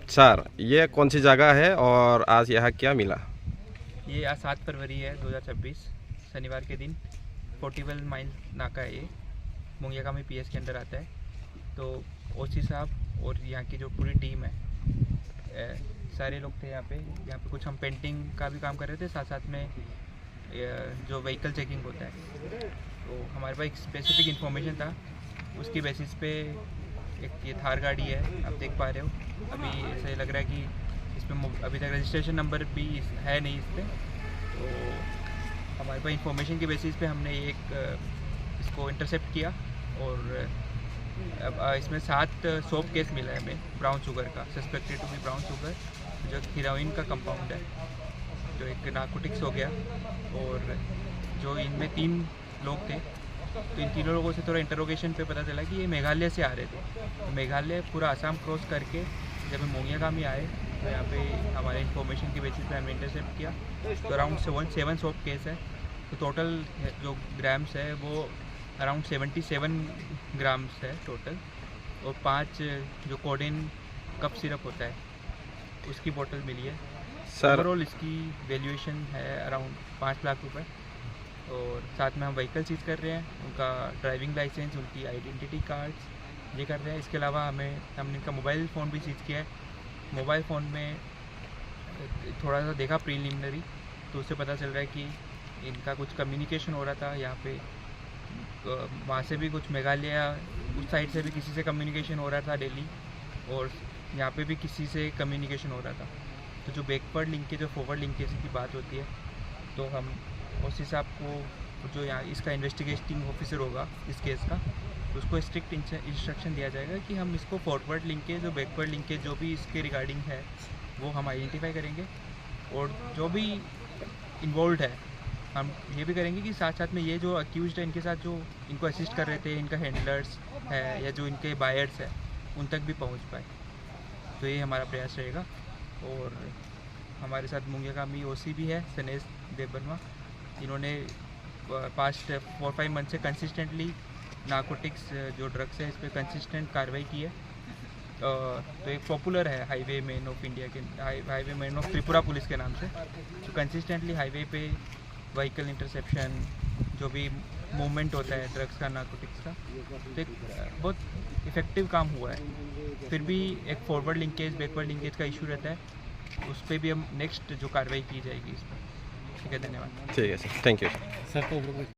Sir, ये कौन सी जगह है और आज यहाँ क्या मिला? ये आज 7 फरवरी है 2026 शनिवार के दिन 41 माइल नाका है। ये मुंगियाकामी पीएस के अंदर आता है। तो ओसी साहब और यहाँ की जो पूरी टीम है सारे लोग थे यहाँ पे कुछ हम पेंटिंग का भी काम कर रहे थे, साथ साथ में जो व्हीकल चेकिंग होता है। तो हमारे पास एक स्पेसिफिक इन्फॉर्मेशन था, उसकी बेसिस पे एक ये थार गाड़ी है, आप देख पा रहे हो। अभी ऐसे लग रहा है कि इसमें अभी तक रजिस्ट्रेशन नंबर भी है नहीं इस पर। तो हमारे पास इंफॉर्मेशन की बेसिस पे हमने इसको इंटरसेप्ट किया और अब इसमें 7 सोप केस मिला है हमें ब्राउन शुगर का, suspected to be brown sugar, जो हीरोइन का कंपाउंड है, जो एक नार्कोटिक्स हो गया। और जो इनमें 3 लोग थे, तो इन तीनों लोगों से थोड़ा इंटरोगेशन पे पता चला कि ये मेघालय से आ रहे थे। तो मेघालय पूरा आसाम क्रॉस करके जब हम मोंगियाकामी आए तो यहाँ पे हमारे इन्फॉर्मेशन की बेसिस पे हमने इंटरसेप्ट किया। तो अराउंड 7 सोप केस है। तो टोटल जो ग्राम्स है वो अराउंड 77 ग्राम्स है टोटल। और 5 जो कोडेन कप सिरप होता है उसकी बोतल मिली है। सर, ओवरऑल इसकी वैल्यूएशन है अराउंड 5 लाख रुपए। और साथ में हम व्हीकल सीज कर रहे हैं, उनका ड्राइविंग लाइसेंस, उनकी आइडेंटिटी कार्ड्स ये कर रहे हैं। इसके अलावा हमने इनका मोबाइल फ़ोन भी सीज किया है। मोबाइल फ़ोन में थोड़ा सा देखा प्रीलिमिनरी, तो उससे पता चल रहा है कि इनका कुछ कम्युनिकेशन हो रहा था यहाँ पे, वहाँ से भी कुछ मेघालय उस साइड से भी किसी से कम्युनिकेशन हो रहा था दिल्ली, और यहाँ पे भी किसी से कम्युनिकेशन हो रहा था। तो जो बैकवर्ड लिंकेज और फॉरवर्ड लिंकेज की बात होती है, तो हम उस हिसाब को जो यहाँ इसका इन्वेस्टिगेटिंग ऑफिसर होगा इस केस का, तो उसको स्ट्रिक्ट इंस्ट्रक्शन दिया जाएगा कि हम इसको फॉरवर्ड लिंकेज और बैकवर्ड लिंकेज जो भी इसके रिगार्डिंग है वो हम आइडेंटिफाई करेंगे। और जो भी इन्वॉल्व है हम ये भी करेंगे कि साथ साथ में ये जो अक्यूज्ड है इनके साथ जो इनको असिस्ट कर रहे थे, इनका हैंडलर्स है या जो इनके बायर्स है, उन तक भी पहुँच पाए। तो ये हमारा प्रयास रहेगा। और हमारे साथ मुंगियाकामी ओसी भी है सनेश देवबर्मा। इन्होंने पास्ट 4-5 मंथ से कंसिस्टेंटली नार्कोटिक्स जो ड्रग्स है इस पर कंसिस्टेंट कार्रवाई की है। तो एक पॉपुलर है हाईवे मैन ऑफ इंडिया के, highway man of Tripura police के नाम से, जो कंसिस्टेंटली हाईवे पे व्हीकल इंटरसेप्शन, जो भी मूवमेंट होता है ड्रग्स का, नार्कोटिक्स का, तो एक बहुत इफ़ेक्टिव काम हुआ है। फिर भी एक फॉरवर्ड लिंकेज बैकवर्ड लिंकेज का इशू रहता है, उस पर भी हम नेक्स्ट जो कार्रवाई की जाएगी इस पर। ठीक है, धन्यवाद। ठीक है सर, थैंक यू सर।